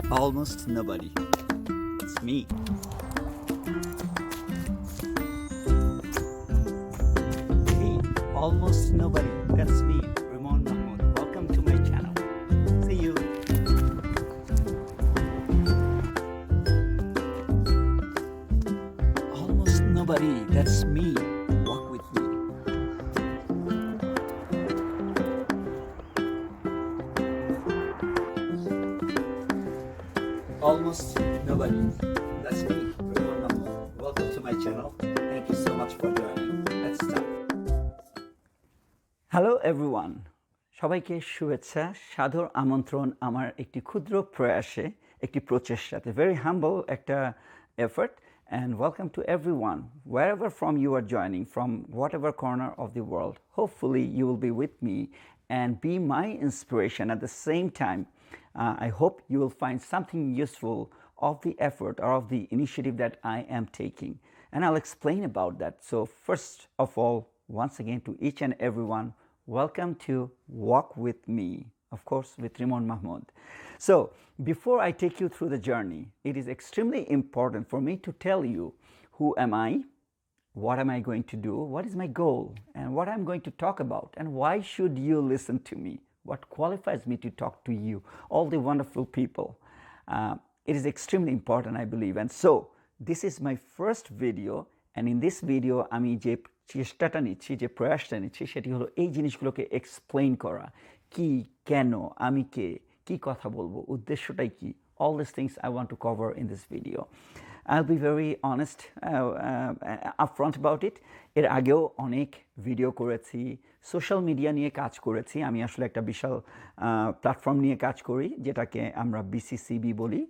Almost nobody. It's me. Hey, almost nobody. That's me, Rimon Mahmud. Welcome to my channel. See you. Almost nobody. That's me. Walk with me. Almost nobody. That's me, Rimon Mahmud. Welcome to my channel. Thank you so much for joining. Let's start. Hello everyone, সবাইকে শুভেচ্ছা, সাদর আমন্ত্রণ আমার একটি ক্ষুদ্র প্রয়াসে, একটি প্রচেষ্টাতে, very হাম্বল একটা effort, and welcome to everyone, wherever from you are joining, from whatever corner of the world. Hopefully you will be with me and be my inspiration at the same time. I hope you will find something useful of the effort or of the initiative that I am taking, and I'll explain about that. So first of all, once again, to each and everyone, welcome to Walk With Me, of course, with Rimon Mahmud. So before I take you through the journey, it is extremely important for me to tell you who am I, what am I going to do, what is my goal, and what I'm going to talk about, and why should you listen to me, what qualifies me to talk to you, all the wonderful people. It is extremely important, I believe. And so this is my first video, and in this video আমি যে চেষ্টাটা নিচ্ছি, যে প্রয়াসটা নিচ্ছি, সেটি হলো এই জিনিসগুলোকে এক্সপ্লেইন করা, কি, কেন, আমি কে, কি কথা বলবো, উদ্দেশ্যটাই কি, all these things I want to cover in this video. I'll be very honest, upfront about it. এর আগেও অনেক ভিডিও করেছি, সোশ্যাল মিডিয়া নিয়ে কাজ করেছি। আমি আসলে একটা বিশাল প্ল্যাটফর্ম নিয়ে কাজ করি, যেটাকে আমরা বিসিসিবি বলি।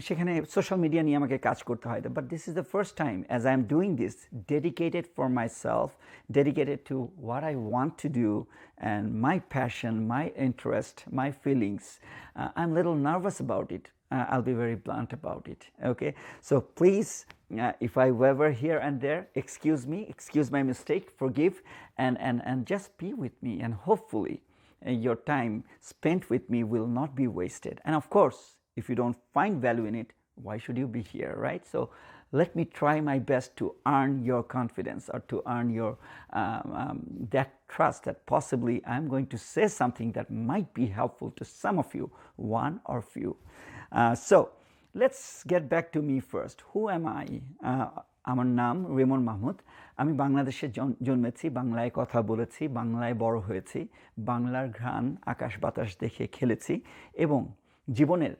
সেখানে সোশ্যাল মিডিয়া নিয়ে আমাকে কাজ করতে হয়। But this is the first time as I am doing this, dedicated for my self, dedicated to what I want to do, and my passion, my interest, my feelings. I'm a little nervous about it. I'll be very blunt about it. Okay, so please, if I waver here and there, excuse me, excuse my mistake, forgive, and just be with me, and hopefully your time spent with me will not be wasted. And of course, if you don't find value in it, why should you be here, right? So let me try my best to earn your confidence, or to earn your that trust that possibly I'm going to say something that might be helpful to some of you, one or few. So let's get back to me first. Who am I? আমার নাম রিমন মাহমুদ। আমি বাংলাদেশে জন্মেছি, বাংলায় কথা বলেছি, বাংলায় বড় হয়েছি, বাংলার ঘ্রাণ আকাশ বাতাস দেখে খেলেছি, এবং জীবনের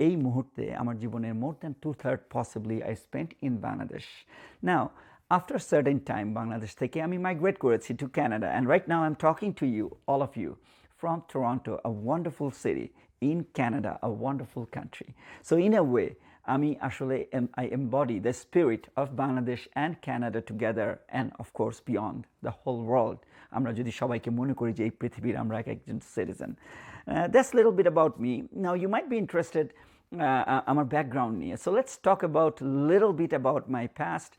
এই মুহূর্তে আমার জীবনের more than 2/3 possibly I spent in Bangladesh. Now, after a certain time, Bangladesh থেকে আমি migrate করেছি to Canada, and right now I'm talking to you, all of you, from Toronto, a wonderful city in Canada, a wonderful country. So in a way, আমি আসলে I embody the spirit of Bangladesh and Canada together, and of course beyond the whole world. আমরা যদি সবাইকে মনে করি যে এই পৃথিবীর আমরা একজন citizen. That's a little bit about me. Now you might be interested আমার ব্যাকগ্রাউন্ড নিয়ে. So let's talk about a little bit about my past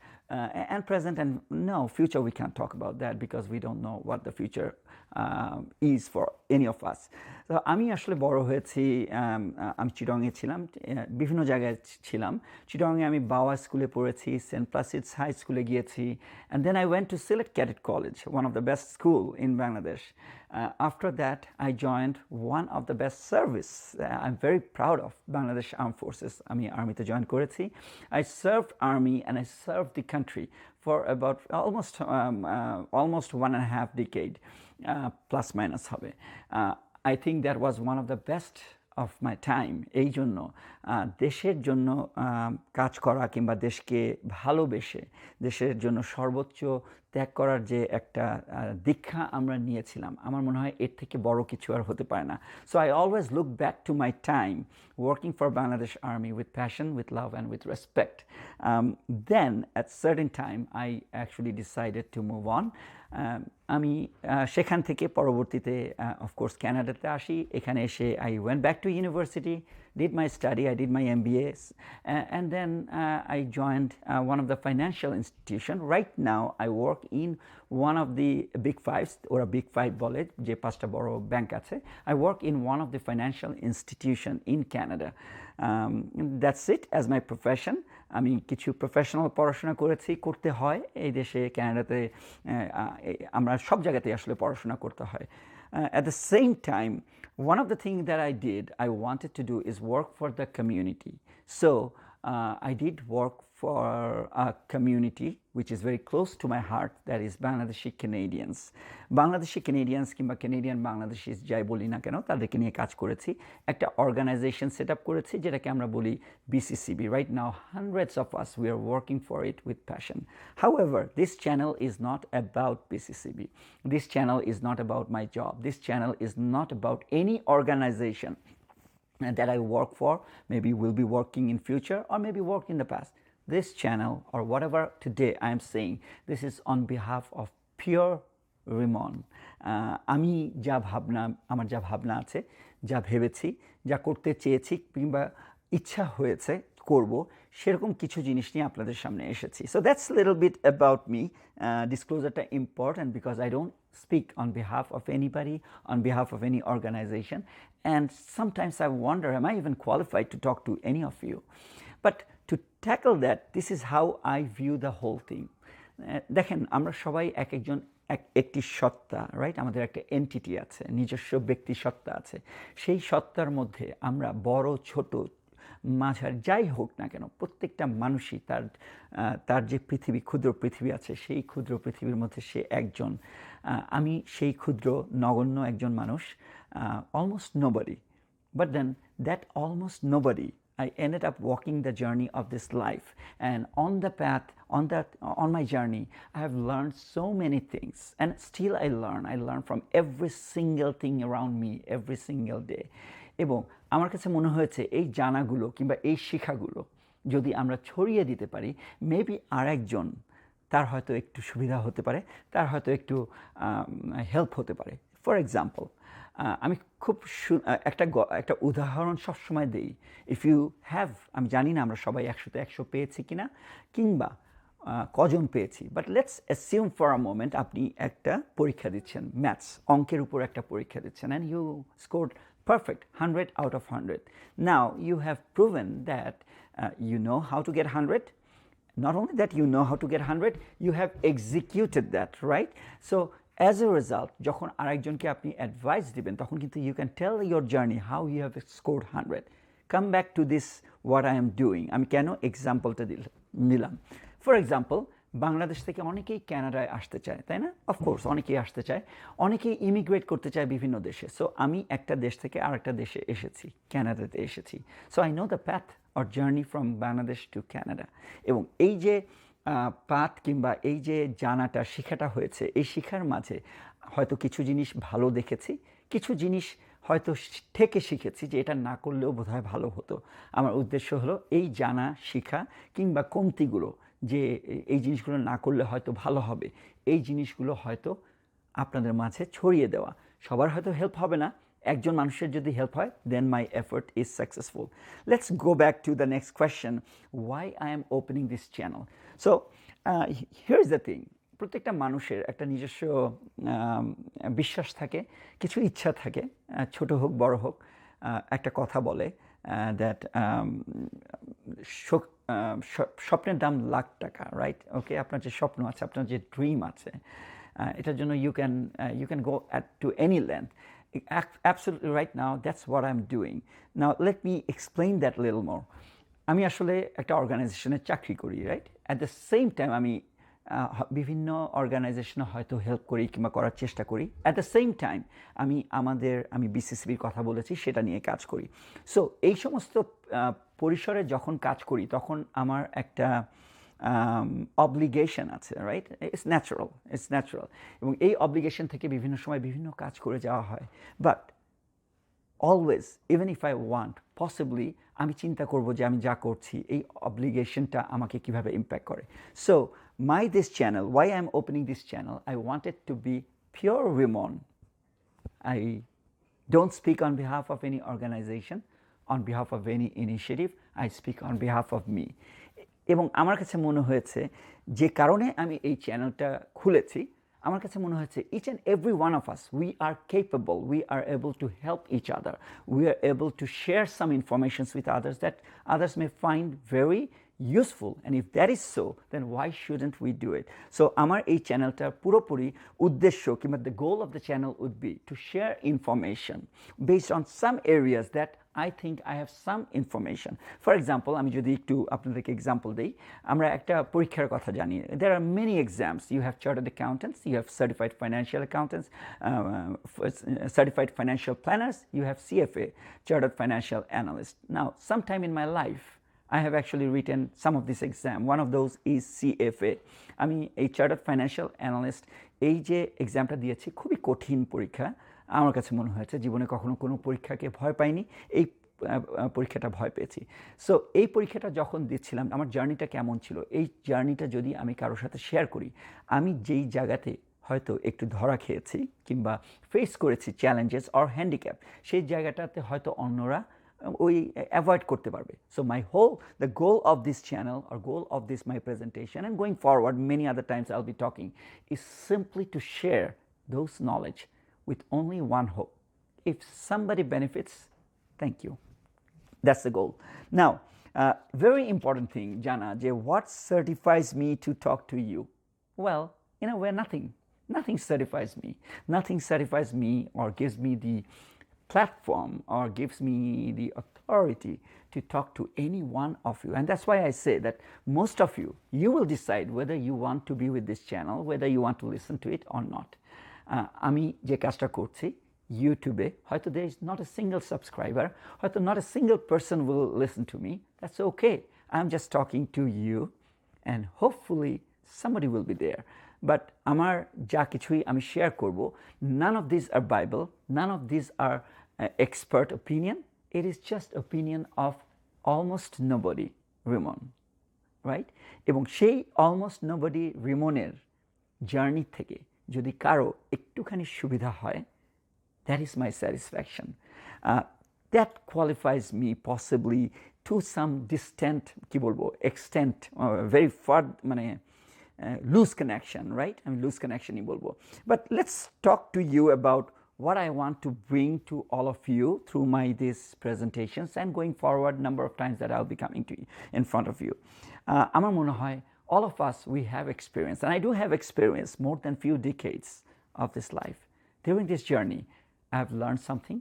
and present, and no, future we can't talk about that because we don't know what the future is for any of us. So আমি আসলে বড় হয়েছি, আমি চিটংয়ে ছিলাম, বিভিন্ন জায়গায় ছিলাম। চিটংয়ে আমি বাওয়া স্কুলে পড়েছি, সেন্ট প্লাসিডস হাই স্কুলে গিয়েছি, and then I went to Sylhet Cadet College, one of the best school in Bangladesh. After that, I joined one of the best service. I'm very proud of Bangladesh Armed Forces. আমি আর্মিতে join করেছি। I served army and I served the country for about almost 1.5 decade, plus minus হবে. I think that was one of the best of my time. এই জন্য দেশের জন্য কাজ করা, কিংবা দেশকে ভালোবেসে দেশের জন্য সর্বোচ্চ ত্যাগ করার যে একটা দীক্ষা আমরা নিয়েছিলাম, আমার মনে হয় এর থেকে বড় কিছু আর হতে পারে না। So I always look back to my time working for Bangladesh Army with passion, with love, and with respect. Then at certain time I actually decided to move on. আমি সেখান থেকে পরবর্তীতে অফকোর্স ক্যানাডাতে আসি। এখানে এসে I went back to university, did my study, I did my MBA, and then I joined one of the financial institution. Right now I work in one of the big fives, or a big five বলে যে পাঁচটা বড় bank আছে. I work in one of the financial institution in Canada. That's it as my profession. আমি কিছু professional পড়াশোনা করতে হয় এই দেশে কানাডাতে. আমরা সব জায়গাতেই আসলে পড়াশোনা করতে হয়. At the same time, one of the things that I wanted to do is work for the community. So I did work for a community which is very close to my heart, that is Bangladeshi Canadians. Bangladeshi Canadians কিংবা Canadian Bangladeshis যাই বলি না কেন তাদেরকে নিয়ে কাজ করেছি. একটা অর্গানাইজেশন সেট আপ করেছি যেটাকে আমরা বলি BCCB. Right now hundreds of us, we are working for it with passion. However, this channel is not about BCCB. This channel is not about my job. This channel is not about any organization that I work for, maybe will be working in future or maybe work in the past. This channel, or whatever today I am saying, this is on behalf of pure Rimon. আমি যা ভাবনা, আমার যা ভাবনা আছে, যা ভেবেছি, যা করতে চেয়েছি কিংবা ইচ্ছা হয়েছে করব, সেরকম কিছু জিনিস নিয়ে আপনাদের সামনে এসেছি. So that's a little bit about me. Disclosureটা important because I don't speak on behalf of anybody, on behalf of any organization, and sometimes I wonder, am I even qualified to talk to any of you? But to tackle that, this is how I view the whole thing. দেখেন, আমরা সবাই একজন একটি সত্তা, right? আমাদের একটা entity আছে, নিজস্ব ব্যক্তি সত্তা আছে. সেই সত্তার মধ্যে আমরা বড় ছোট মাঝার যাই হোক না কেন, প্রত্যেকটা মানুষই তার যে পৃথিবী, ক্ষুদ্র পৃথিবী আছে, সেই ক্ষুদ্র পৃথিবীর মধ্যে সে একজন. আমি সেই ক্ষুদ্র নগণ্য একজন মানুষ, almost nobody. But then that almost nobody, I ended up walking the journey of this life, and on the path, on my journey, I have learned so many things, and still I learn from every single thing around me every single day. এবং আমার কাছে মনে হয়েছে এই জানাগুলো কিংবা এই শিক্ষাগুলো যদি আমরা ছড়িয়ে দিতে পারি, মেবি আরেকজন তার হয়তো একটু সুবিধা হতে পারে, তার হয়তো একটু হেল্প হতে পারে. ফর এক্সাম্পল, আমি খুব একটা উদাহরণ সবসময় দিই. ইফ ইউ হ্যাভ, আমি জানি না আমরা সবাই 100তে 100 পেয়েছি কিনা কিংবা কজন পেয়েছি, but let's assume for a moment আপনি একটা পরীক্ষা দিচ্ছেন, ম্যাথস, অঙ্কের উপর একটা পরীক্ষা দিচ্ছেন, and you scored perfect, 100 out of 100. Now you have proven that you know how to get 100. Not only that you know how to get 100, you have executed that, right? So as a result, যখন আরেকজনকে আপনি advice দিবেন, তখন কিন্তু you can tell your journey how you have scored 100. Come back to this, what I am doing. আমি কেন এক্সাম্পলটা নিলাম? For example, Bangladesh থেকে অনেকেই কানাডায় আসতে চায়, তাই না? অফকোর্স অনেকেই আসতে চায়, অনেকেই ইমিগ্রেট করতে চায় বিভিন্ন দেশে. সো আমি একটা দেশ থেকে আরেকটা দেশে এসেছি, কানাডাতে এসেছি. So I know the path or journey from Bangladesh to Canada. এবং এই যে পাথ কিংবা এই যে জানাটা, শিখাটা হয়েছে, এই শিখার মাঝে হয়তো কিছু জিনিস ভালো দেখেছি, কিছু জিনিস হয়তো থেকে শিখেছি যে এটা না করলেও বোধহয় ভালো হতো. আমার উদ্দেশ্য হলো এই জানা, শিখা কিংবা কমতিগুলো, যে এই জিনিসগুলো না করলে হয়তো ভালো হবে, এই জিনিসগুলো হয়তো আপনাদের মাঝে ছড়িয়ে দেওয়া. সবার হয়তো হেল্প হবে না, একজন মানুষের যদি হেল্প হয়, then my effort is successful. Let's go back to the next question, why I am opening this channel. So here is the thing, প্রত্যেকটা মানুষের একটা নিজস্ব বিশ্বাস থাকে, কিছু ইচ্ছা থাকে, ছোট হোক বড় হোক. একটা কথা বলে দ্যাট স্বপ্নের দাম লাখ টাকা, রাইট? ওকে, আপনার যে স্বপ্ন আছে, আপনার যে ড্রিম আছে, এটার জন্য you can go to any length. Absolutely, right now that's what I'm doing. Now let me explain that a little more. আমি আসলে একটা অর্গানাইজেশনে চাকরি করি, right? At the same time আমি বিভিন্ন অর্গানাইজেশনে হয়তো হেল্প করি কিংবা করার চেষ্টা করি. অ্যাট দ্য সেম টাইম আমি বিসিসিবির কথা বলেছি, সেটা নিয়ে কাজ করি. সো এই সমস্ত পরিসরে যখন কাজ করি, তখন আমার একটা অব্লিগেশন আছে, রাইট? It's natural. এবং এই অব্লিগেশন থেকে বিভিন্ন সময় বিভিন্ন কাজ করে যাওয়া হয়. But always, even if I want, possibly আমি চিন্তা করব যে আমি যা করছি, এই অব্লিগেশনটা আমাকে কীভাবে ইম্প্যাক্ট করে. So this channel, why I'm opening this channel, I want it to be pure Rimon. I don't speak on behalf of any organization, on behalf of any initiative. I speak on behalf of me. এবং আমার কাছে মনে হয়েছে যে কারণে আমি এই চ্যানেলটা খুলেছি, আমার কাছে মনে হয়েছে each and every one of us, we are capable, we are able to help each other, we are able to share some information with others that others may find very useful, and if that is so, then why shouldn't we do it? So আমার এই চ্যানেলটা পুরোপুরি উদ্দেশ্য কিংবা the goal of the channel would be to share information based on some areas that I think I have some information. For example, আমি যদি একটু আপনাদেরকে এক্সাম্পল দিই, আমরা একটা পরীক্ষার কথা জানি। There are many exams. You have chartered accountants, you have certified financial accountants, certified financial planners, you have CFA, chartered financial analyst. Now, sometime in my life, I have actually written some of this exam. One of those is CFA. আমি এই chartered financial analyst এই যে এক্সামটা দিয়েছি, খুবই কঠিন পরীক্ষা। আমার কাছে মনে হয়েছে জীবনে কখনো কোনো পরীক্ষাকে ভয় পাইনি, এই পরীক্ষাটা ভয় পেয়েছি। সো এই পরীক্ষাটা যখন দিচ্ছিলাম, আমার জার্নিটা কেমন ছিল, এই জার্নিটা যদি আমি কারোর সাথে শেয়ার করি, আমি যেই জায়গাতে হয়তো একটু ধরা খেয়েছি কিংবা ফেস করেছি চ্যালেঞ্জেস অর হ্যান্ডিক্যাপ, সেই জায়গাটাতে হয়তো অন্যরা ওই অ্যাভয়েড করতে পারবে। So the goal of this channel or goal of this my presentation and going forward many other Times I will be talking is simply to share those knowledge with only one hope. If somebody benefits, thank you. That's the goal. Now, very important thing, Jana, what certifies me to talk to you? Well, in a way, nothing. Nothing certifies me. Nothing certifies me or gives me the platform or gives me the authority to talk to any one of you. And that's why I say that most of you, you will decide whether you want to be with this channel, whether you want to listen to it or not. আমি যে কাজটা করছি ইউটিউবে, হয়তো there is not a single subscriber, হয়তো not a single person will listen to me. That's okay. I'm just talking to you and hopefully somebody will be there. But আমার যা কিছুই আমি শেয়ার করব, none of these are Bible, none of these are expert opinion. It is just opinion of almost nobody, Rimon, right? এবং সেই almost nobody রিমনের journey থেকে যদি কারো একটুখানি সুবিধা হয়, that is my satisfaction. That qualifies me possibly to some distant, কি বলবো, extent, very far, মানে loose connection, right? I mean, loose connection ই বলবো. But let's talk to you about what I want to bring to all of you through these presentations and going forward number of times that I'll be coming to you in front of you. আমার মনে হয় all of us, we have experience, and I do have experience more than few decades of this life. During this journey, I have learned something,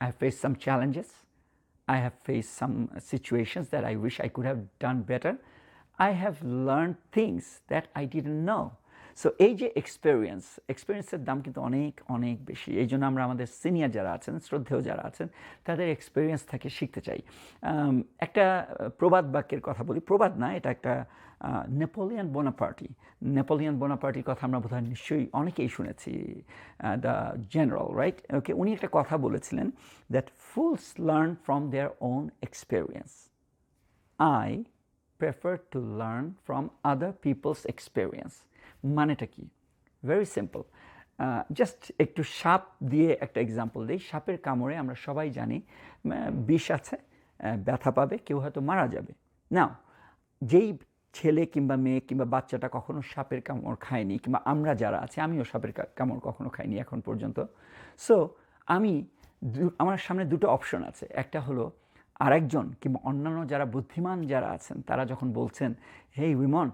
I have faced some challenges, I have faced some situations that I wish I could have done better. I have learned things that I didn't know. So এই যে এক্সপিরিয়েন্সের দাম কিন্তু অনেক অনেক বেশি। এই জন্য আমরা আমাদের সিনিয়র যারা আছেন, শ্রদ্ধেয় যারা আছেন, তাদের এক্সপিরিয়েন্স থেকে শিখতে চাই। একটা প্রবাদ বাক্যের কথা বলি, প্রবাদ না, এটা একটা নেপোলিয়ান বোনাপার্টির কথা আমরা বোধহয় নিশ্চয়ই অনেকেই শুনেছি, দ্য জেনারেল, রাইট? ওকে, উনি একটা কথা বলেছিলেন, that fools learn from their own experience, I prefer to learn from other people's experience. মানেটা কি? Very simple. জাস্ট একটু সাপ দিয়ে একটা এক্সাম্পল দিই। সাপের কামড়ে আমরা সবাই জানি বিষ আছে, ব্যথা পাবে, কেউ হয়তো মারা যাবে। নাও, যেই ছেলে কিংবা মেয়ে কিংবা বাচ্চাটা কখনো সাপের কামড় খায়নি, কিংবা আমরা যারা আছি, আমিও সাপের কামড় কখনো খাইনি এখন পর্যন্ত। সো আমার সামনে দুটো অপশন আছে। একটা হলো আরেকজন কিংবা অন্যান্য যারা বুদ্ধিমান যারা আছেন, তারা যখন বলছেন, হেই রিমন,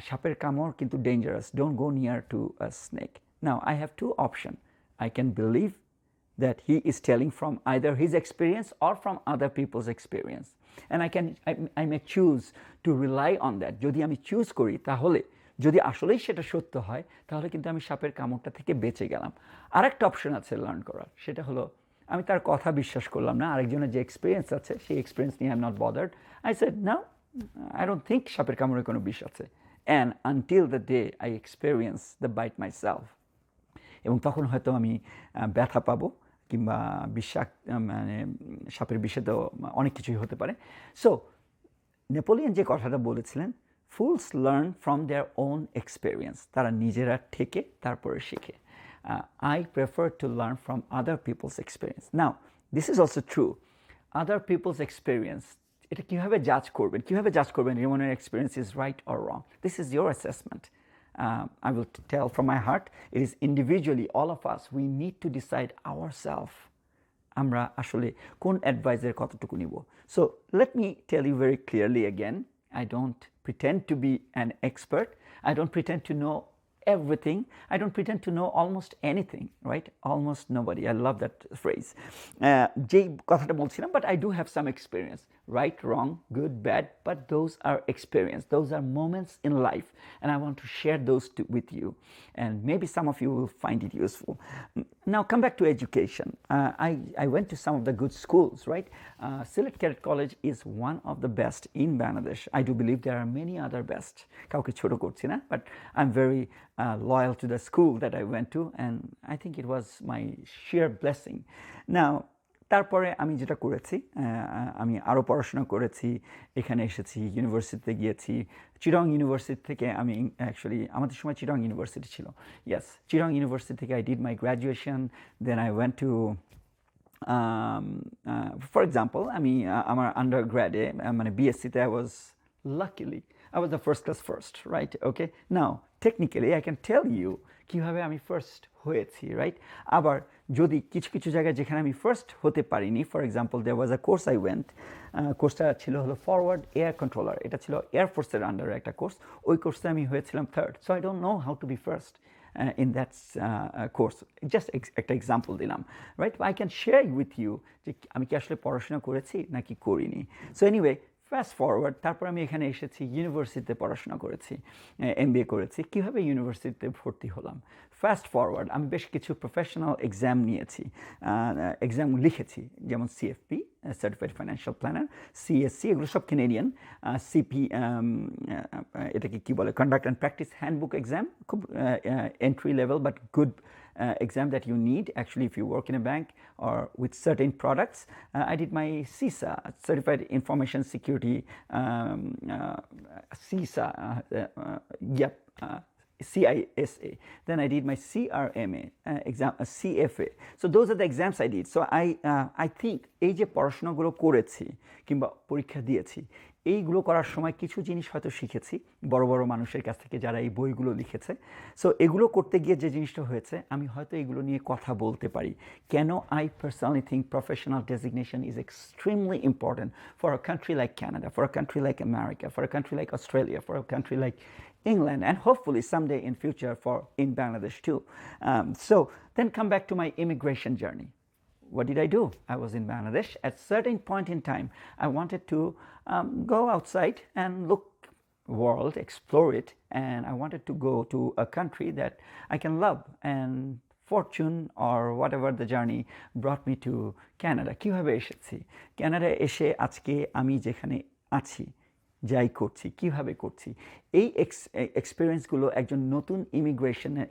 সাপের কামড় কিন্তু dangerous, don't go near to a snake. Now I have to option. I can believe that he is telling from either his experience or from other people's experience, and I may choose to rely on that. যদি আমি choose করি, তাহলে যদি আসলেই সেটা সত্য হয়, তাহলে কিন্তু আমি সাপের কামড়টা থেকে বেঁচে গেলাম। আরেকটা অপশন আছে লার্ন করার, সেটা হলো আমি তার কথা বিশ্বাস করলাম না, আরেকজনের যে এক্সপিরিয়েন্স আছে সেই এক্সপিরিয়েন্স নিয়ে I am not bothered. I said no, I don't think সাপের কামড়ে কোনো বিষ আছে, and until the day I experience the bite myself, এবং তখন হয়তো আমি ব্যথা পাবো কিংবা মানে সাপের বিষে তো অনেক কিছুই হতে পারে। সো নেপোলিয়ন যে কথাটা বলেছিলেন, fools learn from their own experience, তারা নিজেরা থেকে তারপরে শিখে। I prefer to learn from other people's experience. Now, this is also true. other people's experience, এটা কিভাবে জাজ করবেন রিমনের experience is right or wrong? This is your assessment. I will tell from my heart, it is individually, all of us, we need to decide ourselves আমরা আসলে কোন অ্যাডভাইসের কতটুকু নিব. So let me tell you very clearly again, I don't pretend to be an expert. I don't pretend to know everything. I don't pretend to know almost anything, right? Almost nobody. I love that phrase. যেই কথাটা বলছিলাম, but I do have some experience. Right, wrong, good, bad, but those are experience. Those are moments in life, and I want to share those with you. And maybe some of you will find it useful. Now, come back to education. I went to some of the good schools, right? Sylhet Cadet College is one of the best in Bangladesh. I do believe there are many other best. Kauke choto korchi na, but I'm very loyal to the school that I went to, and I think it was my sheer blessing. Now, তারপরে আমি যেটা করেছি, আমি আরও পড়াশোনা করেছি, এখানে এসেছি, ইউনিভার্সিটিতে গিয়েছি। চিরং ইউনিভার্সিটি থেকে আমি অ্যাকচুয়ালি, আমাদের সময় চিরং ইউনিভার্সিটি ছিল, ইয়েস, চিরং ইউনিভার্সিটি থেকে I did my graduation, then I went to, for example, আমি আমার আন্ডার গ্র্যাডে মানে বিএসসিতে I was luckily I was the first class first, right? Okay. Now, technically, I can tell you কিভাবে আমি first হয়েছি, right? আবার যদি কিছু কিছু জায়গায় যেখানে আমি ফার্স্ট হতে পারিনি, for example there was a course I went, কোর্সটা ছিল হলো ফরওয়ার্ড এয়ার কন্ট্রোলার, এটা ছিল এয়ারফোর্সের আন্ডারে একটা কোর্স, ওই কোর্সে আমি হয়েছিলাম third. So I don't know how to be first in that course. Just একটা এক্সাম্পল দিলাম, right? I can share with you যে আমি কি আসলে পড়াশোনা করেছি নাকি করিনি। সো এনিওয়ে, ফাস্ট ফরওয়ার্ড, তারপর আমি এখানে এসেছি, ইউনিভার্সিটিতে পড়াশোনা করেছি, এমবিএ করেছি। কীভাবে ইউনিভার্সিটিতে ভর্তি হলাম? ফাস্ট ফরওয়ার্ড, আমি বেশ কিছু প্রফেশনাল এক্সাম নিয়েছি, এক্সাম লিখেছি, যেমন CFP, certified financial planner, CSC, এগুলো সব কেনেডিয়ান। সিপি, এটাকে কী বলে, conduct and practice handbook exam, খুব entry level but good exam that you need actually if you work in a bank or with certain products. I did my CISA, Certified Information Security, CISA, CISA. Then I did my CRMA exam, CFA. So those are the exams I did. So I think এই যে পড়াশোনাগুলো করেছি কিংবা পরীক্ষা দিয়েছি, এইগুলো করার সময় কিছু জিনিস হয়তো শিখেছি বড় বড় মানুষের কাছ থেকে যারা এই বইগুলো লিখেছে। সো এগুলো করতে গিয়ে যে জিনিসটা হয়েছে, আমি হয়তো এগুলো নিয়ে কথা বলতে পারি। কেন? I personally think professional designation is extremely important for a country like Canada, for a country like America, for a country like Australia, for a country like England, and hopefully someday in future in Bangladesh too. So then come back to my immigration journey. What did I do? I was in Bangladesh. At a certain point in time, I wanted to go outside and look world, explore it, and I wanted to go to a country that I can love, and fortune or whatever the journey brought me to Canada. কিভাবে এসেছি? Canada এসে আজকে আমি যেখানে আছি, যাই করছি, কীভাবে করছি, এই এক্সপিরিয়েন্সগুলো একজন নতুন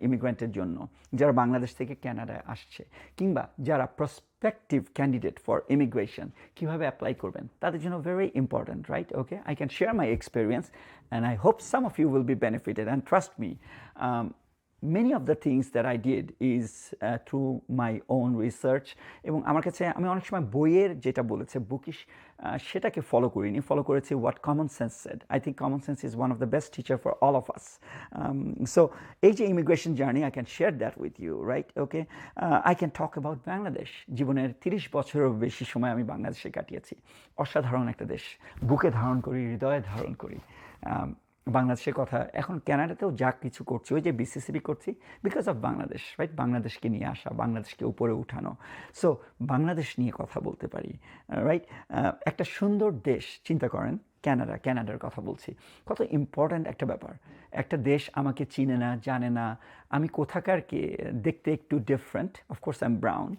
ইমিগ্রেন্টের জন্য, যারা বাংলাদেশ থেকে ক্যানাডায় আসছে কিংবা যারা প্রসপেক্টিভ ক্যান্ডিডেট ফর ইমিগ্রেশন, কীভাবে অ্যাপ্লাই করবেন, তাদের জন্য very important, right? Okay, I can share my experience and I hope some of you will be benefited, and trust me, many of the things that I did is through my own research, এবং আমার কাছে আমি অনেক সময় বইয়ের যেটা বলেছে bookish সেটাকে ফলো করিনি, ফলো করেছি what common sense said. I think common sense is one of the best teacher for all of us. So এই যে immigration journey, I can share that with you, right? Okay, I can talk about Bangladesh. জীবনের 30 বছরেরও বেশি সময় আমি বাংলাদেশে কাটিয়েছি। অসাধারণ একটা দেশ, বুকে ধারণ করি, হৃদয়ে ধারণ করি বাংলাদেশের কথা। এখন ক্যানাডাতেও যা কিছু করছি, ওই যে বিসিসিবি করছি, বিকজ অফ বাংলাদেশ, রাইট? বাংলাদেশকে নিয়ে আসা, বাংলাদেশকে উপরে উঠানো। সো বাংলাদেশ নিয়ে কথা বলতে পারি, রাইট? একটা সুন্দর দেশ, চিন্তা করেন, ক্যানাডার কথা বলছি, কত ইম্পর্ট্যান্ট একটা ব্যাপার। একটা দেশ আমাকে চিনে না, জানে না, আমি কোথাকারকে, দেখতে একটু different, of course I am brown,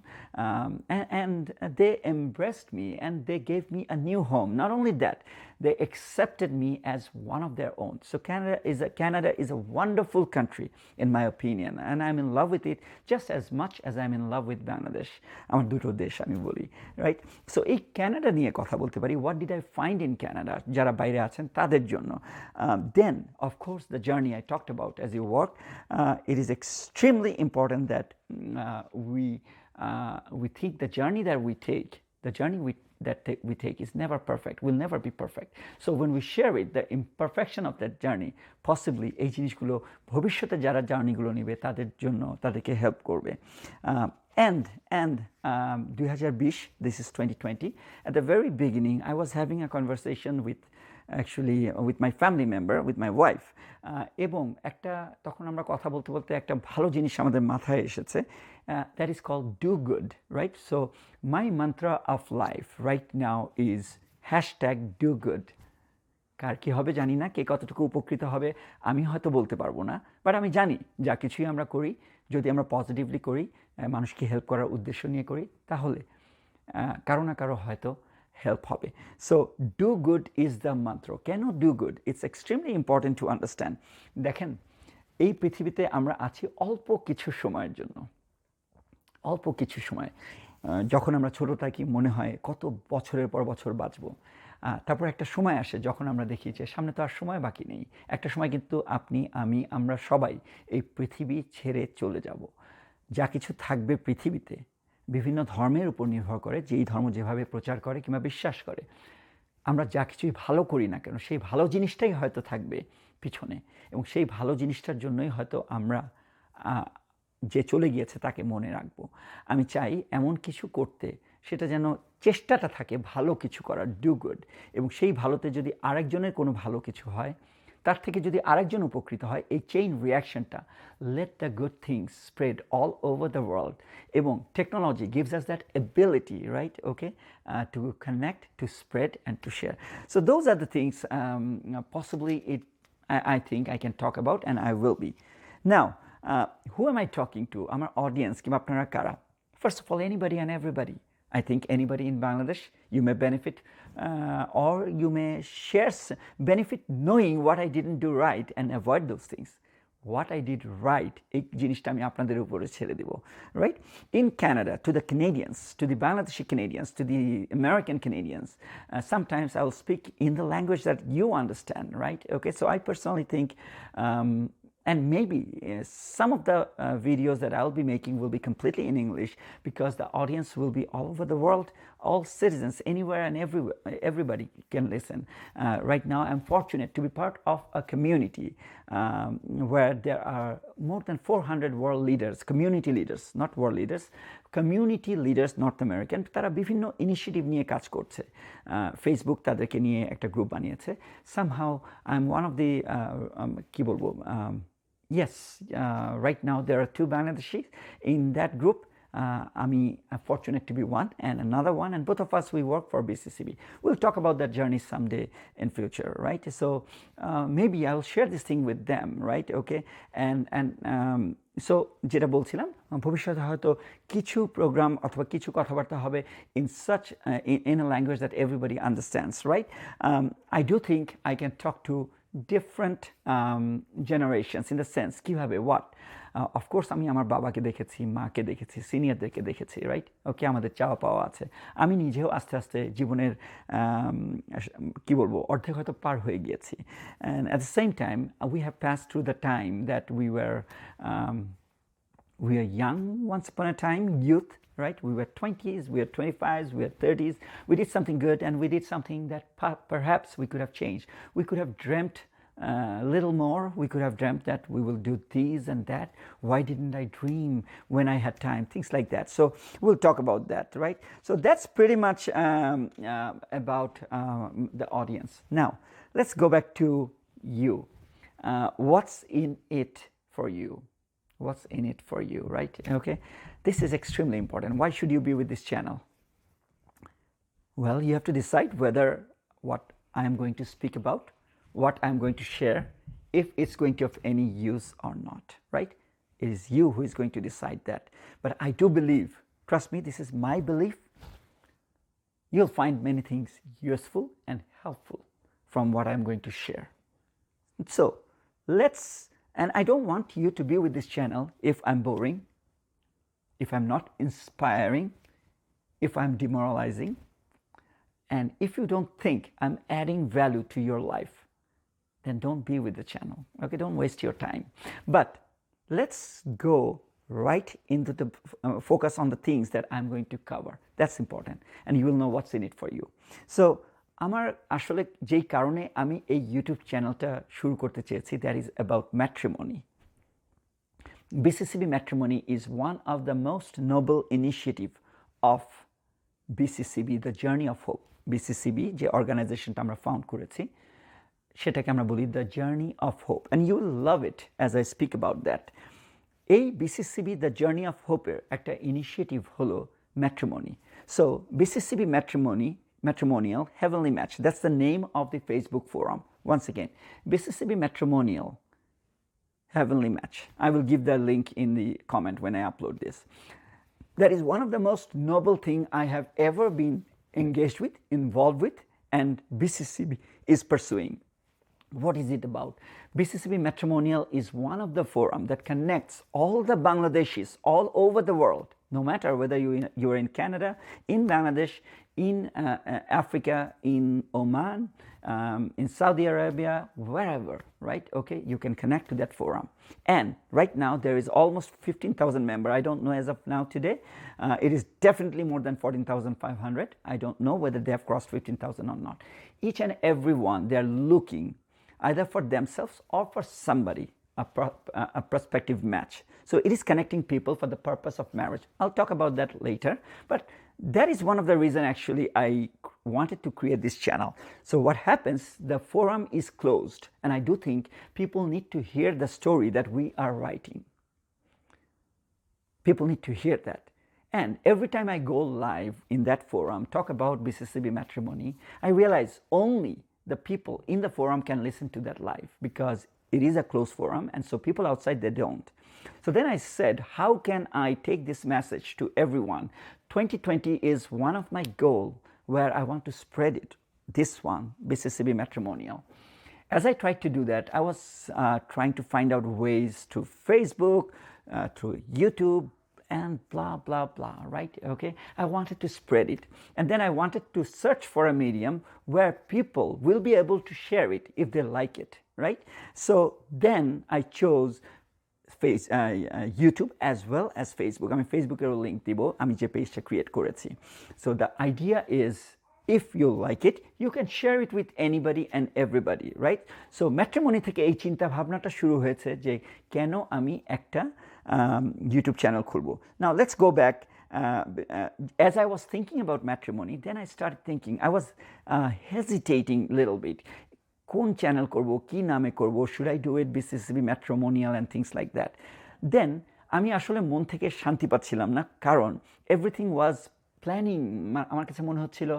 and they embraced me and they gave me a new home. Not only that, they accepted me as one of their own. So Canada is a wonderful country in my opinion, and I'm in love with it just as much as I'm in love with Bangladesh. আমার দুটো দেশ আমি বলি, right? So এই Canada নিয়ে কথা বলতে পারি, what did I find in Canada, যারা বাইরে আছেন তাদের জন্য। Then of course the journey I talked about as you work, it is extremely important that we think the journey that we take The journey we take is never perfect, will never be perfect. So when we share it, the imperfection of that journey, possibly এই জিনিসগুলো ভবিষ্যতে যারা জার্নিগুলো নেবে তাদের জন্য তাদেরকে help করবে। And 2020, this is 2020, at the very beginning I was having a conversation with my family member, with my wife, এবং একটা তখন আমরা কথা বলতে বলতে একটা ভালো জিনিস আমাদের মাথায় এসেছে, that is called do good, right? So my mantra of life right now is #do good. কার কী হবে জানি না, কে কতটুকু উপকৃত হবে আমি হয়তো বলতে পারবো না, বাট আমি জানি যা কিছুই আমরা করি যদি আমরা পজিটিভলি করি, মানুষকে হেল্প করার উদ্দেশ্য নিয়ে করি, তাহলে কারো না কারো হয়তো হেল্প হবে। So do good is the মন্ত্র। কেন do good? It's extremely important to understand. দেখেন, এই পৃথিবীতে আমরা আছি অল্প কিছু সময়ের জন্য, অল্প কিছু সময়। যখন আমরা ছোটো থাকি মনে হয় কত বছরের পর বছর বাঁচবো, তারপর একটা সময় আসে যখন আমরা দেখি যে সামনে তো আর সময় বাকি নেই, একটা সময় কিন্তু আপনি আমি আমরা সবাই এই পৃথিবী ছেড়ে চলে যাব। যা কিছু থাকবে পৃথিবীতে বিভিন্ন ধর্মের উপর নির্ভর করে, যেই ধর্ম যেভাবে প্রচার করে কিংবা বিশ্বাস করে, আমরা যা কিছুই ভালো করি না কেন সেই ভালো জিনিসটাই হয়তো থাকবে পিছনে, এবং সেই ভালো জিনিসটার জন্যই হয়তো আমরা যে চলে গিয়েছে তাকে মনে রাখবো। আমি চাই এমন কিছু করতে সেটা যেন চেষ্টাটা থাকে ভালো কিছু করার, ডু গুড, এবং সেই ভালোতে যদি আরেকজনের কোনো ভালো কিছু হয়, তার থেকে যদি আরেকজন উপকৃত হয়, এই চেইন রিয়াকশনটা, let the good things spread all over the world. এবং technology gives us that ability, right, okay, to connect, to spread and to share. So those are the things possibly I think I can talk about, and I will be. Now, who am I talking to? Our audience, কিংবা আপনারা কারা? First of all, anybody and everybody. I think anybody in Bangladesh, you may benefit, or you may benefit knowing what I didn't do right and avoid those things. What I did right, এই জিনিসটা আমি আপনাদের উপরে ছেড়ে দেব, right? In Canada, to the Canadians, to the Bangladeshi Canadians, to the American Canadians, sometimes I will speak in the language that you understand, right? Okay, so I personally think, and maybe some of the videos that I'll be making will be completely in English, because the audience will be all over the world, all citizens, anywhere and everywhere, everybody can listen. Right now I'm fortunate to be part of a community where there are more than 400 world leaders, community leaders, not world leaders, community leaders, North American. তারা বিভিন্ন initiative নিয়ে কাজ করছে। Facebook তাদেরকে নিয়ে একটা group বানিয়েছে। Somehow I'm one of the কি বলবো, yes, right now there are 2 Bangladeshis in that group. I'm fortunate to be one, and another one, and both of us, we work for BCCB. We'll talk about that journey someday in future, right? So maybe I'll share this thing with them, right? Okay, and so যেটা বলছিলাম, ভবিষ্যতে হয়তো কিছু programme অথবা কিছু কথাবার্তা হবে in such in a language that everybody understands, right? I do think I can talk to different generations, in the sense কিভাবে, what, of course আমি আমার বাবাকে দেখেছি, মাকে দেখেছি, সিনিয়রদেরকে দেখেছি, রাইট, ওকে, আমাদের চাওয়া পাওয়া আছে। আমি নিজেও আস্তে আস্তে জীবনের কি বলবো অর্ধেক হয়তো পার হয়ে গিয়েছি, and at the same time we have passed through the time that we were young once upon a time, youth, right? We were 20s, we were 25s, we were 30s. We did something good, and we did something that perhaps we could have changed. We could have dreamt a little more. We could have dreamt that we will do this and that. Why didn't I dream when I had time? Things like that. So we'll talk about that, right? So that's pretty much about the audience. Now, let's go back to you. What's in it for you? What's in it for you, right? Okay, this is extremely important. Why should you be with this channel? Well, you have to decide whether what I am going to speak about, what I'm going to share, if it's going to have any use or not, right? It is you who is going to decide that. But I do believe, trust me, this is my belief, you'll find many things useful and helpful from what I'm going to share. So and I don't want you to be with this channel if I'm boring, if I'm not inspiring, if I'm demoralizing, and if you don't think I'm adding value to your life, then don't be with the channel, okay? Don't waste your time. But let's go right into the focus on the things that I'm going to cover. That's important, and you will know what's in it for you. So আমার আসলে যেই কারণে আমি এই YouTube চ্যানেলটা শুরু করতে চেয়েছি, that is about matrimony. BCCB Matrimony is one of the most noble initiative of BCCB, the Journey of Hope. BCCB যে অর্গানাইজেশনটা আমরা ফাউন্ড করেছি, সেটাকে আমরা বলি the journey of hope, and you will love it as I speak about that. এই BCCB the journey of হোপের একটা initiative হলো matrimony. So BCCB matrimonial heavenly match, that's the name of the Facebook forum. Once again, BCCB matrimonial heavenly match. I will give the link in the comment when I upload this. That is one of the most noble thing I have ever been engaged with, involved with, and BCCB is pursuing. What is it about? BCCB Matrimonial is one of the forum that connects all the Bangladeshis all over the world, no matter whether you are in Canada, in Bangladesh, in Africa, in Oman, in Saudi Arabia, wherever, right? Okay, you can connect to that forum. And right now there is almost 15,000 members. I don't know as of now today. It is definitely more than 14,500. I don't know whether they have crossed 15,000 or not. Each and every one, they are looking either for themselves or for somebody, a prospective match. So it is connecting people for the purpose of marriage. I'll talk about that later, but that is one of the reasons actually I wanted to create this channel. So what happens, the forum is closed, and I do think people need to hear the story that we are writing. People need to hear that. And every time I go live in that forum, talk about BCCB Matrimony, I realize only the people in the forum can listen to that live, because it is a closed forum, and so people outside, they don't. So then I said, how can I take this message to everyone? 2020 is one of my goals where I want to spread it, this one, BCCB Matrimonial. As I tried to do that, I was trying to find out ways through Facebook, through YouTube, and blah, blah, blah, right? Okay, I wanted to spread it. And then I wanted to search for a medium where people will be able to share it if they like it, right? So then I chose YouTube as well as Facebook. I mean, Facebooker link dibo, ami je page ta create korechi. So the idea is, if you like it, you can share it with anybody and everybody, right? So matrimony থেকে এই চিন্তা ভাবনাটা শুরু হয়েছে যে কেন আমি একটা YouTube channel খুলবো. Now let's go back. As I was thinking about matrimony, then I started thinking, I was hesitating a little bit. কোন চ্যানেল করব, কি নামে করব, should I do it BCCB Matrimonial and things like that. Then আমি আসলে মন থেকে শান্তি পাচ্ছিলাম না, কারণ everything was প্ল্যানিং। আমার কাছে মনে হচ্ছিল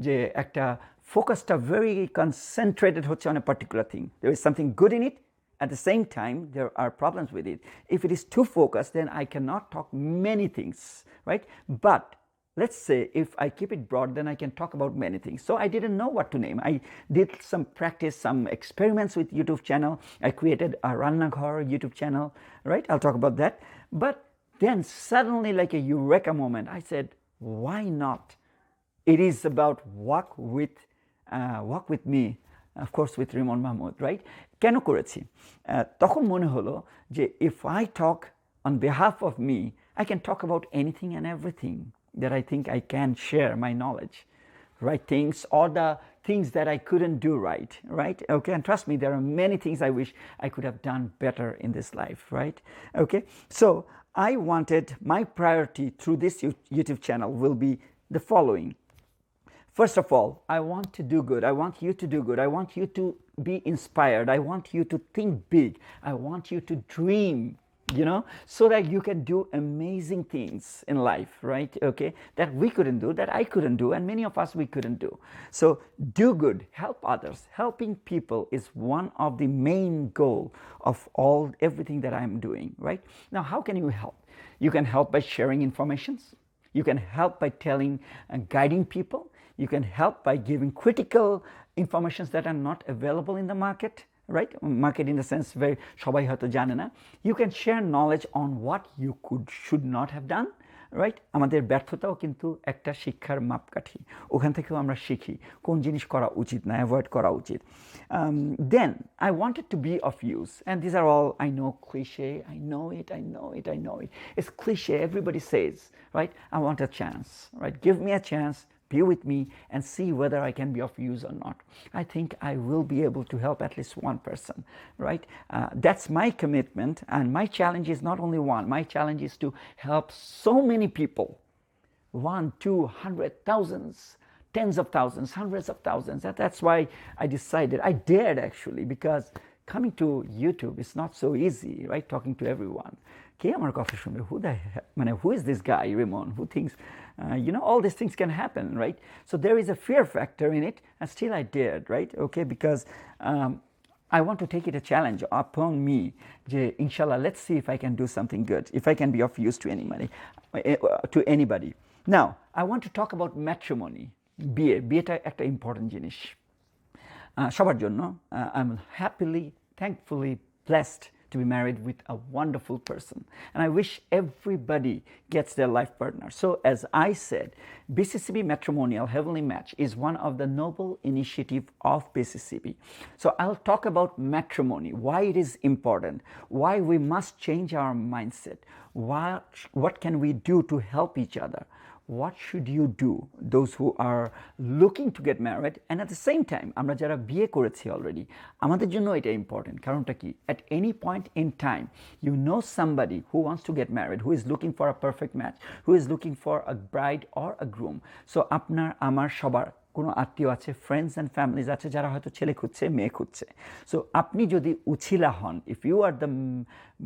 যে একটা ফোকাসটা ভেরি কনসেন্ট্রেটেড হচ্ছে on a particular thing. There is something good in it, at the same time there are problems with it. If it is too focused, then I cannot talk many things, right? But let's say if I keep it broad, then I can talk about many things. So I didn't know what to name. I did some practice, some experiments with YouTube channel. I created a Rannaghar YouTube channel, right? I'll talk about that. But then suddenly, like a eureka moment, I said, why not? It is about walk with me, of course with Rimon Mahmud, right? কেন করেছি? তখন মনে হলো যে if I talk on behalf of me, I can talk about anything and everything that I think I can share my knowledge, right? Things or the things that I couldn't do right? Okay, and trust me, there are many things I wish I could have done better in this life, right? Okay, so I wanted, my priority through this YouTube channel will be the following. First of all, I want to do good. I want you to do good. I want you to be inspired. I want you to think big. I want you to dream, so that you can do amazing things in life, right? Okay, that we couldn't do, that I couldn't do, and many of us we couldn't do. So do good, help others. Helping people is one of the main goal of everything that I'm doing, right? Now, how can you help? You can help by sharing informations. You can help by telling and guiding people. You can help by giving critical informations that are not available in the market, right? Market in the sense সবাই হয়তো জানে না. You can share knowledge on what you should not have done, right? আমাদের ব্যর্থতাও কিন্তু একটা শিক্ষার মাপকাঠি, ওখান থেকেও আমরা শিখি কোন জিনিস করা উচিত না, অ্যাভয়েড করা উচিত। Then I wanted to be of use, and this are all I know cliché, I know it, I know it, I know it. It's cliche, everybody says, right? I want a chance, right? Give me a chance, be with me, and see whether I can be of use or not. I think I will be able to help at least one person, right? That's my commitment, and my challenge is not only one. My challenge is to help so many people, 1, 200, thousands, tens of thousands, hundreds of thousands. That's why I decided, I dared actually, because coming to YouTube is not so easy, right? Talking to everyone. কে আমার কথা শুনবে? Who is this guy, Rimon, who thinks, all these things can happen, right? So there is a fear factor in it, and still I dared, right? Okay, because I want to take it a challenge upon me. Inshallah, let's see if I can do something good, if I can be of use to anybody. Now, I want to talk about matrimony. বিয়েটা একটা important জিনিস সবার জন্য। I'm happily, thankfully blessed to be married with a wonderful person, and I wish everybody gets their life partner. So as I said, BCCB Matrimonial Heavenly Match is one of the noble initiative of BCCB. So I'll talk about matrimony, why it is important, why we must change our mindset, what can we do to help each other, what should you do, those who are looking to get married, and at the same time আমরা যারা বিয়ে করেছি already, আমাদের জন্য এটা important. কারণটা কি, at any point in time you know somebody who wants to get married, who is looking for a perfect match, who is looking for a bride or a groom. So আপনার আমার সবার কোনো আত্মীয় আছে, friends and families আছে যারা হয়তো ছেলে খুঁজছে, মেয়ে খুঁজছে। সো আপনি যদি উছিলা হন, if you are the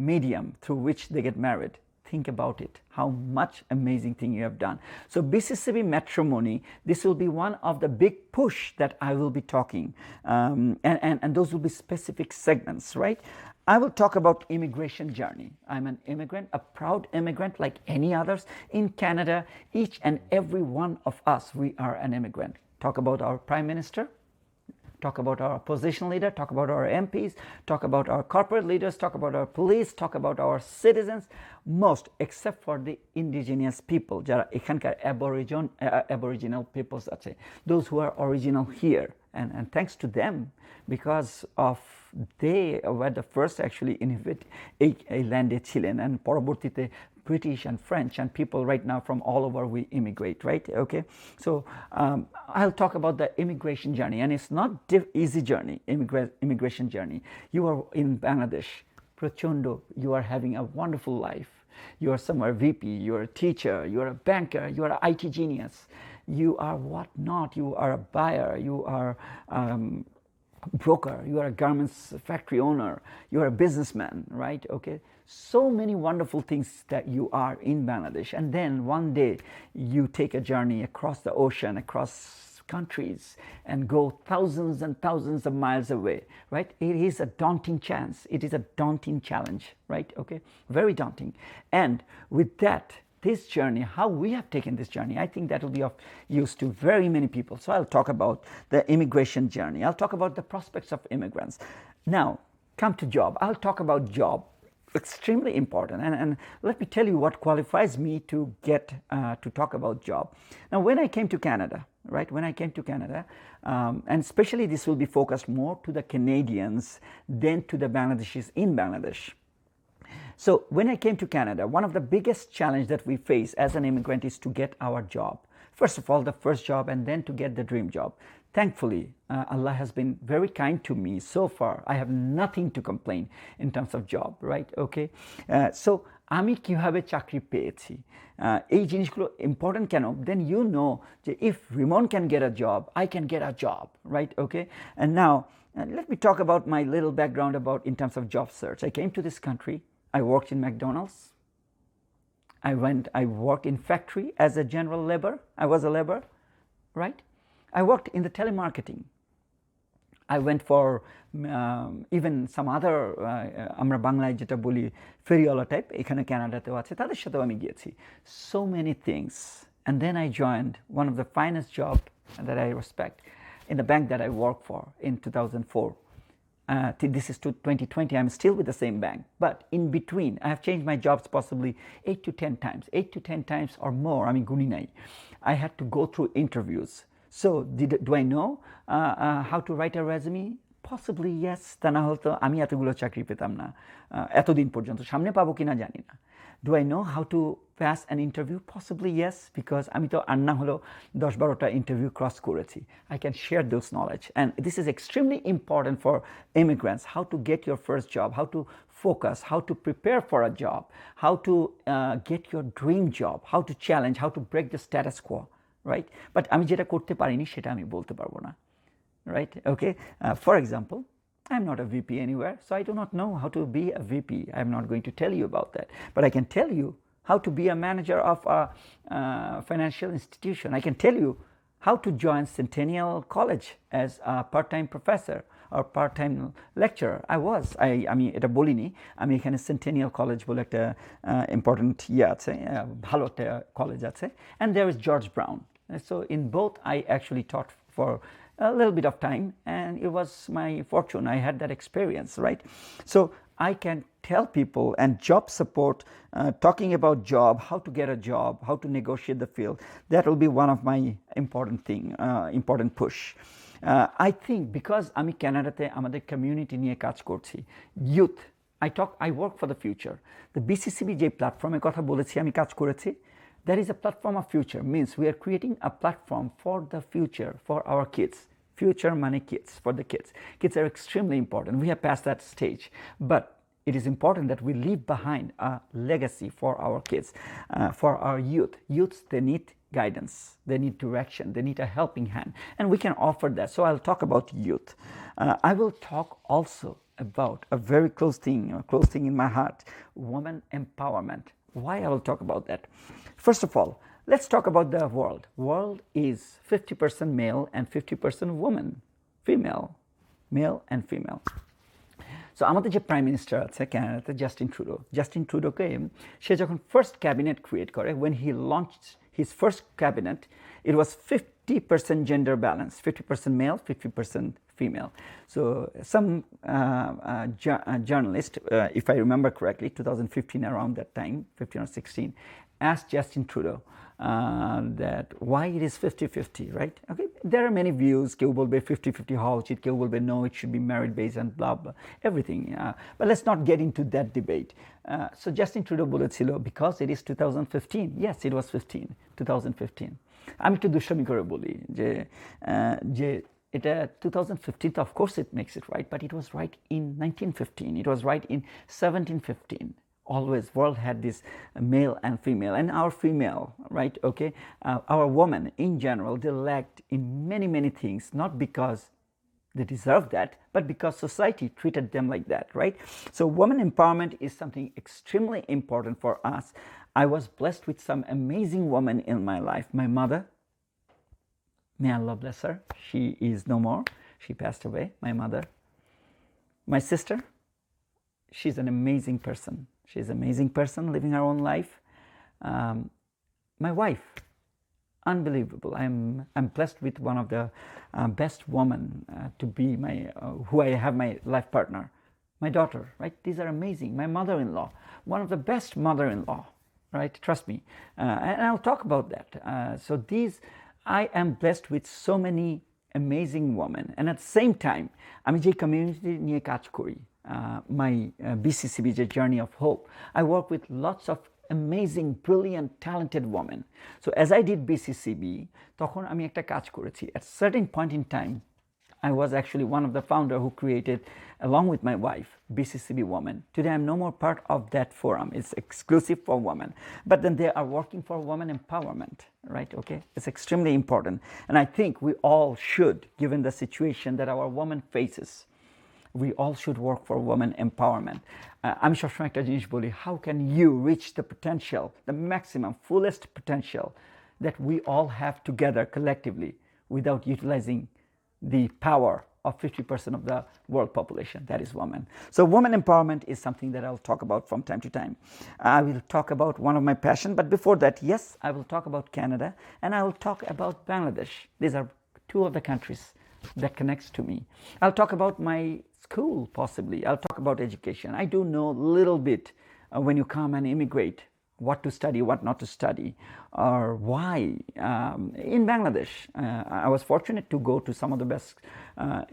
medium through which they get married, think about it, how much amazing thing you have done. So BCCB Matrimony, this will be one of the big push that I will be talking, and those will be specific segments, right? I will talk about immigration journey. I'm an immigrant, a proud immigrant like any others in Canada. Each and every one of us, we are an immigrant. Talk about our Prime Minister, talk about our opposition leader, talk about our MPs, talk about our corporate leaders, talk about our police, talk about our citizens, most except for the indigenous people, যারা এখানকার aboriginal peoples আছে, those who are original here, and thanks to them, because of they were the first actually inhabit এই ল্যান্ডে ছিলেন, and পরবর্তীতে British and French and people right now from all over we immigrate, right? Okay, so I'll talk about the immigration journey, and it's not easy journey, immigration journey. You are in Bangladesh, Prachondo, you are having a wonderful life. You are somewhere VP, you are a teacher, you are a banker, you are an IT genius, you are what not, you are a buyer, you are broker, you are a garments factory owner, you are a businessman, right? Okay, so many wonderful things that you are in Bangladesh, and then one day you take a journey across the ocean, across countries, and go thousands and thousands of miles away, right? It is a daunting chance, it is a daunting challenge, right? Okay, very daunting. And with that, this journey, how we have taken this journey, I think that will be of use to very many people. So I'll talk about the immigration journey, I'll talk about the prospects of immigrants. Now come to job, I'll talk about job, extremely important, and let me tell you what qualifies me to get to talk about job. Now when I came to Canada, right, when I came to Canada, and especially this will be focused more to the Canadians than to the Bangladeshis in Bangladesh. So when I came to Canada, one of the biggest challenge that we face as an immigrant is to get our job. First of all, the first job, and then to get the dream job. Thankfully, Allah has been very kind to me so far. I have nothing to complain in terms of job, right? Okay, so আমি কিভাবে চাকরি পেয়েছি, এই জিনিসগুলো important কেন, then you know যে if Rimon can get a job, I can get a job, right? Okay, and now let me talk about my little background about in terms of job search. I came to this country, I worked in McDonald's, I worked in factory as a general labor, I was a laborer, right? I worked in the telemarketing. I went for even some other আমরা বাংলায় যেটা বলি ফেরিওয়ালা type, এখানে কানাডাতেও আছে, তাদের সাথেও আমি গিয়েছি, so many things. And then I joined one of the finest job that I respect in the bank that I worked for in 2004. this is to 2020, I'm still with the same bank. But in between, I have changed my jobs possibly 8 to 10 times, 8 to 10 times or more. I mean, guni nai. I had to go through interviews. So do I know how to write a resume? Possibly yes. তা না হলে তো আমি এতগুলো চাকরি পেতাম না এতদিন পর্যন্ত। সামনে পাবো কিনা জানি না। Do I know how to pass an interview? Possibly yes, because আমি তো আর না হলেও 10-12টা ইন্টারভিউ ক্রস করেছি। I can share those knowledge, and this is extremely important for immigrants, how to get your first job, how to focus, how to prepare for a job, how to get your dream job, how to challenge, how to break the status quo, right? But আমি যেটা করতে পারিনি সেটা আমি বলতে পারবো না, right? Okay, for example, I'm not a VP anywhere, so I do not know how to be a VP. I'm not going to tell you about that. But I can tell you how to be a manager of a financial institution. I can tell you how to join Centennial College as a part-time professor or part-time lecturer. I mean, এটা বলিনি, আমি এখানে Centennial College বলে একটা important আছে, ভালো একটা college আছে, and there is George Brown. So in both I actually taught for a little bit of time, and it was my fortune. I had that experience, right? So I can tell people, and job support, talking about job, how to get a job, how to negotiate the field, that will be one of my important push. I think because আমি ক্যানাডাতে আমাদের community নিয়ে কাজ করছি, youth, I work for the future. The BCCB যে প্ল্যাটফর্মের কথা বলেছি আমি কাজ করেছি, that is a platform of future, means we are creating a platform for the future for our kids. Future money kids, for the kids. Kids are extremely important. We have passed that stage, but it is important that we leave behind a legacy for our kids, for our youth. Youths, they need guidance, they need direction, they need a helping hand, and we can offer that. So I'll talk about youth. I will talk also about a very close thing in my heart, woman empowerment. Why I will talk about that? First of all, let's talk about the world. World is 50% male and 50% woman, male and female. So আমাদের যে prime minister আছে ক্যানাডাতে, Justin ট্রুডোকে সে যখন first cabinet create করে, when he launched his first cabinet, it was 50% gender balance, 50% male, 50% female. So some journalist, if I remember correctly, 2015, around that time, 15 or 16, asked Justin Trudeau that why it is 50-50, right? Okay, there are many views. কেউ বলবে 50-50 হওয়া উচিত, কেউ বলবে no, it should be merit based and blah blah, everything. But let's not get into that debate. So Justin Trudeau বলেছিল, because it is 2015, yes, it was 2015. আমি একটু দুষ্টামি করে বলি যে এটা 2015, of course it makes it right, but it was right in 1915, it was right in 1715. Always world had this male and female, and our female, right? Okay, our women in general, they lacked in many things, not because they deserve that, but because society treated them like that, right? So women empowerment is something extremely important for us. I was blessed with some amazing women in my life. My mother, may Allah bless her, she is no more, she passed away, my mother. My sister, she's an amazing person. She's an amazing person living her own life. My wife, unbelievable. I'm blessed with one of the best women to be who I have my life partner. My daughter, right? These are amazing. My mother-in-law, one of the best mother-in-law, right? Trust me. And I'll talk about that. So I am blessed with so many amazing women. And at the same time, আমি যে community নিয়ে কাজ করি, my BCCB, the Journey of Hope, I work with lots of amazing, brilliant, talented women. So as I did BCCB, তখন আমি একটা কাজ করেছি. At a certain point in time, I was actually one of the founders who created, along with my wife, BCCB Women. Today I'm no more part of that forum. It's exclusive for women. But then they are working for women empowerment, right? Okay, it's extremely important. And I think we all should, given the situation that our woman faces, we all should work for women empowerment. আমি সবসময় একটা জিনিস বলি, how can you reach the potential, the maximum, fullest potential that we all have together collectively without utilizing the power of 50% of the world population, that is women. So women empowerment is something that I'll talk about from time to time. I will talk about one of my passion, but before that, yes, I will talk about Canada, and I will talk about Bangladesh. These are two of the countries that connects to me. I'll talk about my school, possibly. I'll talk about education. I do know a little bit when you come and immigrate, what to study, what not to study, or why. In Bangladesh, I was fortunate to go to some of the best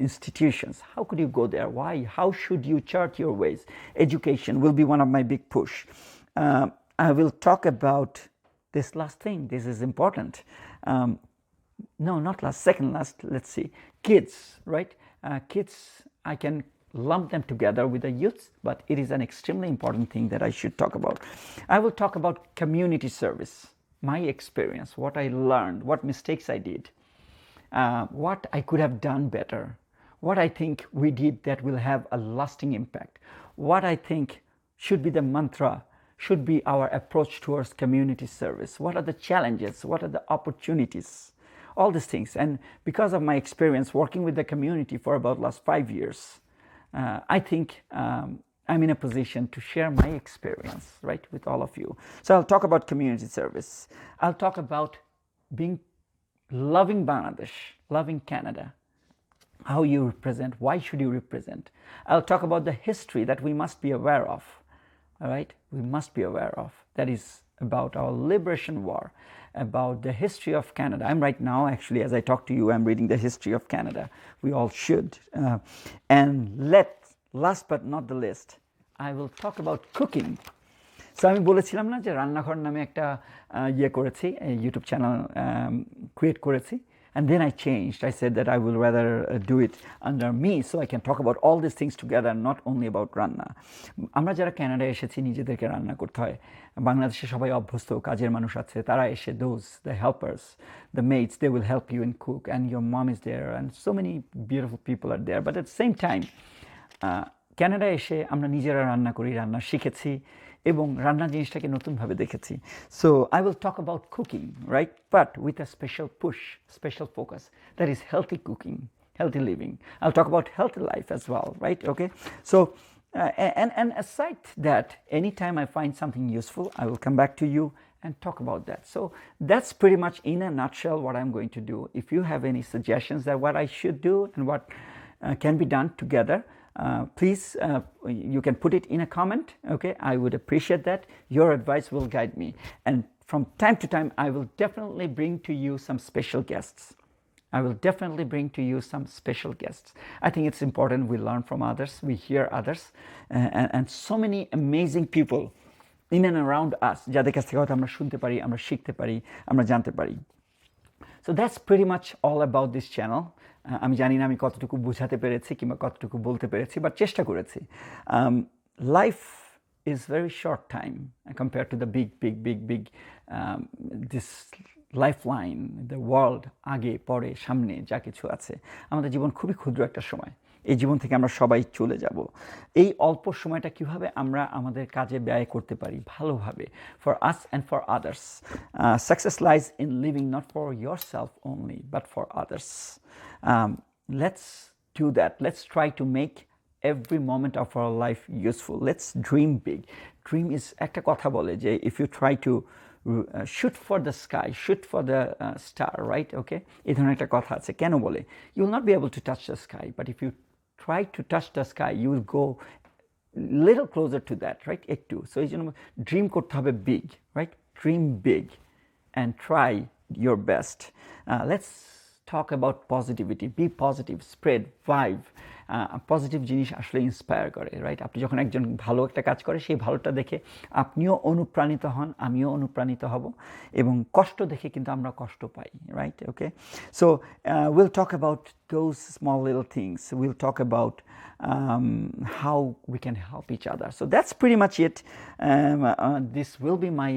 institutions. How could you go there? Why? How should you chart your ways? Education will be one of my big push. I will talk about this last thing. This is important. No, not last, second last, let's see. Kids, right? Kids, I can lump them together with the youth, but it is an extremely important thing that I should talk about. I will talk about community service, my experience, what I learned, what mistakes I did, what I could have done better, what I think we did that will have a lasting impact, what I think should be the mantra, should be our approach towards community service, what are the challenges, what are the opportunities, all these things. And because of my experience working with the community for about last 5 years, I think I'm in a position to share my experience, right, with all of you. So I'll talk about community service. I'll talk about loving Bangladesh, loving Canada, how you represent, why should you represent. I'll talk about the history that we must be aware of, all right, we must be aware of. That is about our liberation war, about the history of Canada. I'm right now, actually, as I talk to you, I'm reading the history of Canada. We all should. And last but not the least, I will talk about cooking. So আমি বলেছিলাম না যে রান্নাঘর নামে একটা করেছি, YouTube channel create করেছি. And then I changed. I said that I will rather do it under me so I can talk about all these things together, not only about রান্না. আমরা যারা কানাডায় এসেছি নিজেদেরকে রান্না করতে হয়। বাংলাদেশে সবাই অভ্যস্ত, কাজের মানুষ আছে, তারা এসে the helpers, the maids, they will help you and cook, and your mom is there, and so many beautiful people are there. But at the same time, কানাডায় এসে আমরা নিজেরা রান্না করি, রান্না শিখেছি এবং রান্না জিনিসটাকে নতুনভাবে দেখেছি. So I will talk about cooking, right? But with a special push, special focus. That is healthy cooking, healthy living. I'll talk about healthy life as well, right? Okay. So and aside that, anytime I find something useful, I will come back to you and talk about that. So that's pretty much in a nutshell what I'm going to do. If you have any suggestions that what I should do and what can be done together, please, you can put it in a comment, okay? I would appreciate that. Your advice will guide me. And from time to time, I will definitely bring to you some special guests. I will definitely bring to you some special guests. I think it's important we learn from others, we hear others, and so many amazing people in and around us, যাদের কাছ থেকে হয়তো আমরা শুনতে পারি, আমরা শিখতে পারি, আমরা জানতে পারি. So that's pretty much all about this channel. আমি জানি না আমি কতটুকু বোঝাতে পেরেছি কিংবা কতটুকু বলতে পেরেছি, বাট চেষ্টা করেছি. Life is very short time compared to the big this lifeline, the world, আগে পরে সামনে যা কিছু আছে. আমাদের জীবন খুবই ক্ষুদ্র একটা সময়. এই জীবন থেকে আমরা সবাই চলে যাব. এই অল্প সময়টা কিভাবে আমরা আমাদের কাজে ব্যয় করতে পারি ভালোভাবে, for us and for others. Success lies in living not for yourself only, but for others. Let's do that. Let's try to make every moment of our life useful. Let's dream big. Dream is একটা কথা বলে যে if you try to shoot for the sky, shoot for the star, right? Okay? এই ধরনের একটা কথা আছে. কেন বলে? You will not be able to touch the sky, but if you try to touch the sky, you will go little closer to that, right? একটু. So এই জন্য dream করতে হবে big, right? Dream big and try your best. Let's talk about positivity. Be positive, spread, vibe. Positive জিনিস আসলে inspire করে, right? আপনি যখন একজন ভালো একটা কাজ করে সেই ভালোটা দেখে আপনিও অনুপ্রাণিত হন, আমিও অনুপ্রাণিত হব, এবং কষ্ট দেখে কিন্তু আমরা কষ্ট পাই, right? Okay, so will talk about those small little things, will talk about how we can help each other. So that's pretty much it. This will be my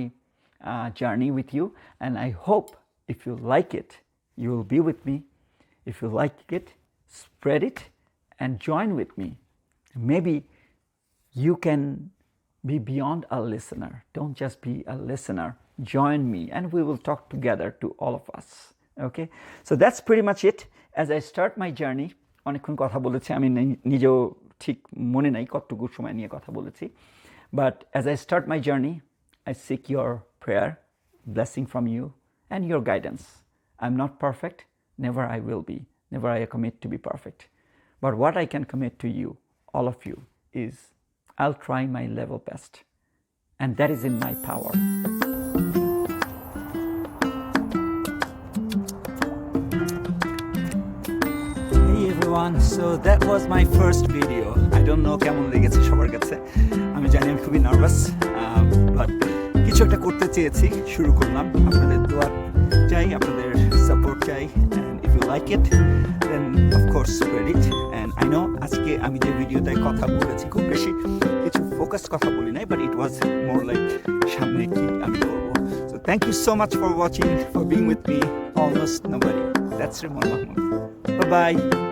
journey with you, and I hope if you like it, you will be with me. If you like it, spread it and join with me. Maybe you can be beyond a listener. Don't just be a listener. Join me and we will talk together to all of us. Okay? So that's pretty much it. As I start my journey, অনেকক্ষণ কথা বলেছি, আমি নিজেও ঠিক মনে নাই কতটুকু সময় নিয়ে কথা বলেছি. But as I start my journey, I seek your prayer, blessing from you, and your guidance. I'm not perfect, never I will be. Never I commit to be perfect. But what I can commit to you, all of you, is I'll try my level best. And that is in my power. Hey everyone, so that was my first video. I don't know কেমন লেগেছে সবার কাছে। আমি জানি আমি খুবই nervous, but কিছু একটা করতে চেয়েছি, শুরু করলাম। আপনাদের দোয়া চাই, আপনাদের সাপোর্ট চাই, and if you like it then of course spread it. And I know আজকে আমি যে ভিডিওতে কথা বলেছি খুব বেশি কিছু ফোকাস কথা বলি নাই, but it was more like সামনে কি আমি করব। So thank you so much for watching, for being with me. Almost nobody. That's Rimon Mahmud. Bye bye.